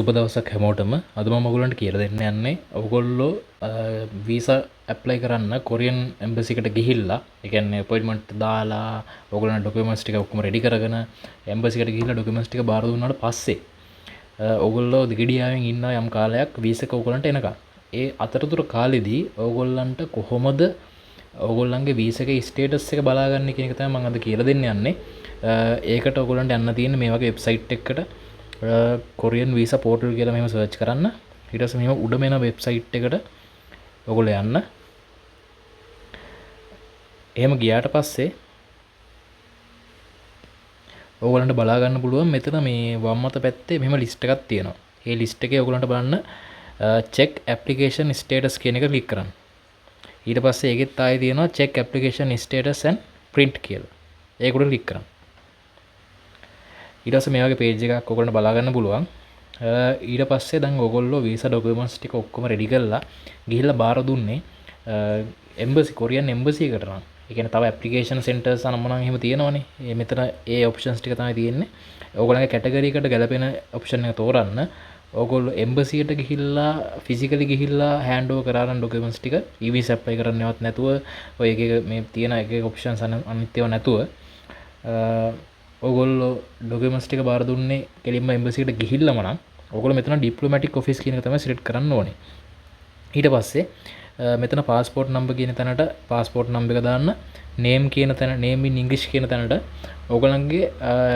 සුබ දවසක් හැමෝටම. අද මම ඔයගොල්ලන්ට කියලා දෙන්න යන්නේ ඔයගොල්ලෝ වීසා ඇප්ලයි කරන්න කොරියන් එම්බසි එකට ගිහිල්ලා, ඒ කියන්නේ අපොයින්ට්මන්ට් දාලා ඔයගොල්ලන්ගේ ඩොකියුමන්ට්ස් ටික ඔක්කොම රෙඩි කරගෙන එම්බසි එකට ගිහිල්ලා ඩොකියුමන්ට්ස් ටික බාර දුන්නාට පස්සේ ඔයගොල්ලෝ දිගිඩියාවෙන් ඉන්න යම් කාලයක් වීසා එක ඔයගොල්ලන්ට එනකම්. ඒ අතරතුර කාලෙදී ඔයගොල්ලන්ට කොහොමද ඔයගොල්ලන්ගේ වීසා එකේ ස්ටේටස් එක බලාගන්න කියන එක තමයි මම අද කියලා දෙන්න යන්නේ. ඒකට ඔයගොල්ලන්ට යන්න තියෙන්නේ මේ වගේ වෙබ්සයිට් එකකට කොරියන් වීසා පෝර්ටල් කියලා මෙහෙම සර්ච් කරන්න. ඊට පස්සේ මෙහෙම උඩම එන වෙබ්සයිට් එකට ඔයගොල්ලෝ යන්න. එහෙම ගියාට පස්සේ ඔයගොල්ලන්ට බලා ගන්න පුළුවන් මෙතන මේ වම් අත පැත්තේ මෙහෙම ලිස්ට් එකක් තියෙනවා. මේ ලිස්ට් එකේ ඔයගොල්ලන්ට බලන්න check application status කියන එක ක්ලික් කරන්න. ඊට පස්සේ ඒකෙත් ආයෙ තියෙනවා check application status and print කියලා. ඒක උඩ ක්ලික් කරන්න. ඊට පස්සේ මේ වගේ පේජ් එකක් ඔයගොල්ලන්ට බලා ගන්න පුළුවන්. ඊට පස්සේ දැන් ඔයගොල්ලෝ වීසා ඩොකියුමන්ට්ස් ටික ඔක්කොම රෙඩි කරලා ගිහිල්ලා බාර දුන්නේ එම්බසි කොරියන් එම්බසි එකට නම්. ඒ කියන්නේ තව ඇප්ලිකේෂන් සෙන්ටර්ස් අනම්මනම් එහෙම තියෙනවනේ. මෙතන ඒ ඔප්ෂන්ස් ටික තමයි තියෙන්නේ. ඔයගොල්ලන්ගේ කැටගරි එකට ගැලපෙන ඔප්ෂන් එක තෝරන්න. ඔයගොල්ලෝ එම්බසියට ගිහිල්ලා ෆිසිකලි ගිහිල්ලා හෑන්ඩ් ඕවර් කරාන ඩොකියුමන්ට්ස් ටික ඊ-වීසා ඇප්ලයි කරන්නවත් නැතුව ඔය එක එක මේ තියෙන එක එක ඔප්ෂන්ස් අනිත්‍යව නැතුව ඔයගොල්ලෝ ඩොකියුමන්ට්ස් ටික බාර දුන්නේ කෙලින්ම එම්බසි එකට ගිහිල්ලාම නම් ඔයගොල්ලෝ මෙතන ඩිප්ලොමැටික් ඔෆිස් කියන එක තමයි සිලෙක්ට් කරන්න ඕනේ. ඊට පස්සේ මෙතන පාස්පෝර්ට් නම්බර් කියන තැනට පාස්පෝර්ට් නම්බර් එක දාන්න. නේම් කියන තැන නේම් ඉන් ඉංග්‍රීසි කියන තැනට ඔයගොල්ලන්ගේ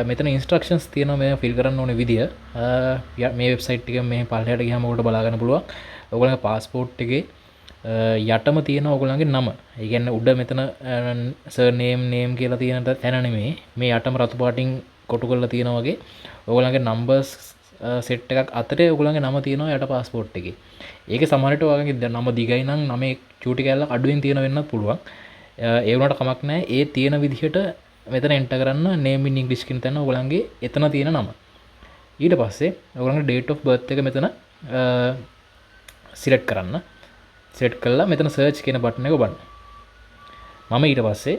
මෙතන ඉන්ස්ට්‍රක්ෂන්ස් තියෙනවා මේ ෆිල් කරන්න ඕනේ විදිය. මේ වෙබ්සයිට් එකෙන් මේ පල්ලෙහාට ගියාම ඔයගොල්ලෝ බලා ගන්න පුළුවන්. ඔයගොල්ලන්ගේ පාස්පෝර්ට් එකේ යටම තියෙන ඔයගොල්ලන්ගේ නම. ඒ කියන්නේ උඩ මෙතන සර්නේම් නේම් කියලා තියෙන තැන නෙමෙයි. මේ යටම රතු පාටින් කොටු කරලා තියෙනා වගේ ඔයගොල්ලන්ගේ නම්බර්ස් සෙට් එකක් අතරේ ඔයගොල්ලන්ගේ නම තියෙනවා යට පාස්පෝර්ට් එකේ. ඒකේ සමහරට ඔයගොල්ලන්ගේ නම දිගයි නම් නමේ චූටි කැල්ලක් අඩුවෙන් තියෙන වෙන්නත් පුළුවන්. ඒ වුණාට කමක් නැහැ. ඒ තියෙන විදිහට මෙතන එන්ටර් කරන්න name in english කියන තැන ඔයගොල්ලන්ගේ එතන තියෙන නම. ඊට පස්සේ ඔයගොල්ලන්ගේ date of birth එක මෙතන සිලෙක්ට් කරන්න. සිලෙක්ට් කළා මෙතන search කියන බටන් එක ඔබන්න. මම ඊට පස්සේ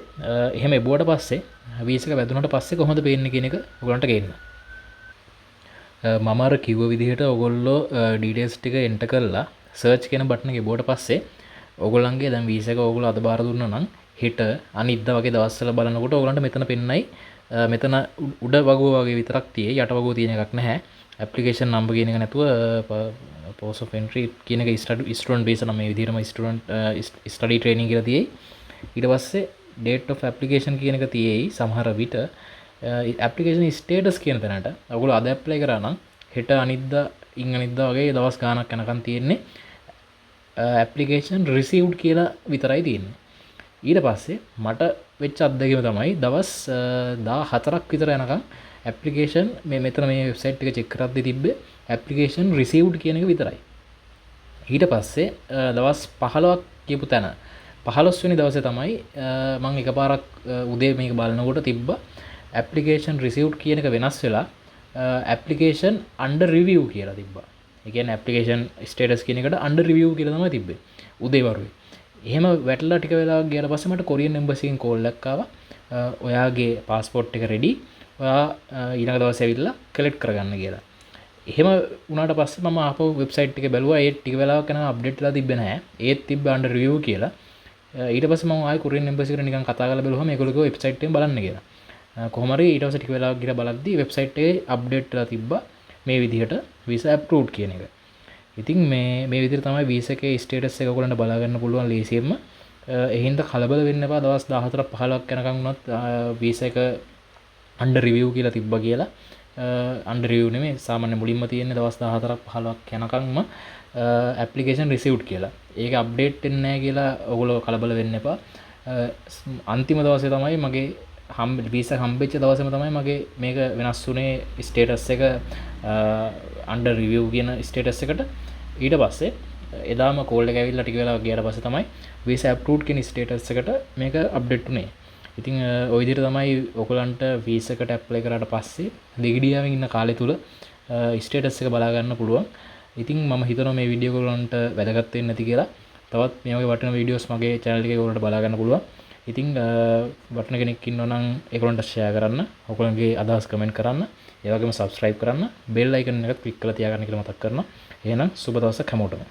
එහෙම එබුවට පස්සේ වීසා එක වැදුනට පස්සේ කොහොමද පේන්නේ කියන එක ඔයගොල්ලන්ට ගේන්න. මම අර කිව්ව විදිහට ඔයගොල්ලෝ ඩීටේල්ස් ටික එන්ටර් කරලා search කියන බටන් එක එබුවට පස්සේ ඔයගොල්ලන්ගේ දැන් වීසා එක ඔයගොල්ලෝ අද බාර දුන්නා නම් හෙට අනිද්දා වගේ දවස්වල බලනකොට ඔයගොල්ලන්ට මෙතන පෙන්නයි මෙතන උඩ වගුව වගේ විතරක් තියෙයි යට වගුව තියෙන එකක් නැහැ. ඇප්ලිකේෂන් නම්බර් කියන එක නැතුව post of entry කියන එක ස්ටුඩන්ට් වීසා නම් මේ විදිහටම ස්ටුඩන්ට් ස්ටඩි ට්‍රේනින් කියලා තියෙයි. ඊට පස්සේ date of application කියන එක තියෙයි. සමහර විට application status කියන තැනට ඔයගොල්ලෝ අද ඇප්ලයි කරා නම් හෙට අනිද්දා අනිද්දා වගේ දවස් ගාණක් යනකම් තියෙන්නේ application received කියලා විතරයි තියෙන්නේ. ඊට පස්සේ මට වෙච්ච අත්දැකීම තමයි දවස් 14ක් විතර යනකම් ඇප්ලිකේෂන් මේ මෙතන මේ වෙබ්සයිට් එක චෙක් කරද්දි තිබ්බේ ඇප්ලිකේෂන් රිසීව්ඩ් කියන එක විතරයි. ඊට පස්සේ දවස් 15ක් කියපු තැන 15 වෙනි දවසේ තමයි මම එකපාරක් උදේ මේක බලනකොට තිබ්බ ඇප්ලිකේෂන් රිසීව්ඩ් කියන එක වෙනස් වෙලා ඇප්ලිකේෂන් අන්ඩර් රිවිව් කියලා තිබ්බා. ඒ කියන්නේ ඇප්ලිකේෂන් ස්ටේටස් කියන එකට අන්ඩර් රිවිව් කියලා තමයි තිබ්බේ උදේ වරුවේ. එහෙම වැටලා ටික වෙලාවක් ගියාට පස්සේ මට කොරියන් එම්බසි එකෙන් කෝල් එකක් ආවා. ඔයාගේ પાස්පෝර්ට් එක රෙඩි. ඔයා ඊළඟ දවසේ ඇවිල්ලා කලෙක්ට් කරගන්න කියලා. එහෙම වුණාට පස්සේ මම ආපහු වෙබ්සයිට් එකේ බැලුවා. ඒ ටික වෙලාවක් යනවා අප්ඩේට් වෙලා තිබ්බේ නැහැ. ඒත් තිබ්බ අන්ඩර් රිවිව් කියලා. ඊට පස්සේ මම ආයෙ කොරියන් එම්බසි එකට නිකන් කතා කරලා බැලුවම ඒගොල්ලෝ කිව්වා වෙබ්සයිට් එකෙන් බලන්න කියලා. කොහොම හරි ඊට පස්සේ ටික වෙලාවක් ගිහලා බලද්දි වෙබ්සයිට් එකේ අප්ඩේට් වෙලා තිබ්බා මේ විදිහට වීසා අප්රූව්ඩ් කියන එක. ඉතින් මේ විදිහට තමයි වීසා එකේ ස්ටේටස් එක ඔයගොල්ලන්ට බලා ගන්න පුළුවන් ලේසියෙන්ම. එහෙනම් කලබල වෙන්න එපා. දවස් 14ක් 15ක් යනකම් වුණත් වීසා එක අන්ඩර් රිවිව් කියලා තිබ්බා කියලා. අන්ඩර් රිවිව් නෙමෙයි සාමාන්‍ය මුලින්ම තියෙන්නේ දවස් 14ක් 15ක් යනකම්ම ඇප්ලිකේෂන් රිසීව්ඩ් කියලා. ඒක අප්ඩේට් වෙන්නේ නැහැ කියලා ඔයගොල්ලෝ කලබල වෙන්න එපා. අන්තිම දවසේ තමයි මගේ වීසා හම්බෙච්ච දවසේම තමයි මගේ මේක වෙනස් වුණේ ස්ටේටස් එක අන්ඩර් රිවිව් කියන ස්ටේටස් එකට. ඊට පස්සේ එදාම කෝල් එක ඇවිල්ලා ටික වෙලාවක් ගියාට පස්සේ තමයි වීසා අප්රූව්ඩ් කියන ස්ටේටස් එකට මේක අප්ඩේට් වුණේ. ඉතින් ওই විදිහට තමයි ඔයගලන්ට වීසා එකට ඇප්ලයි කරාට පස්සේ දිගිඩියාවෙන් ඉන්න කාලය තුල ස්ටේටස් එක බලා ගන්න පුළුවන්. ඉතින් මම හිතනවා මේ වීඩියෝ ඔයගලන්ට වැදගත් වෙන්න ඇති කියලා. තවත් මේ වගේ වටිනා වීඩියෝස් මගේ channel එකේ ඔයගලන්ට බලා ගන්න පුළුවන්. ඉතින් වටින කෙනෙක් ඉන්නවා නම් ඒගොල්ලන්ට ෂෙයා කරන්න, ඔයගොල්ලන්ගේ අදහස් කමෙන්ට් කරන්න, ඒ වගේම subscribe කරන්න, bell icon එක ක්ලික් කරලා තියාගන්න කියලා මතක් කරනවා. එහෙනම් සුබ දවසක් හැමෝටම.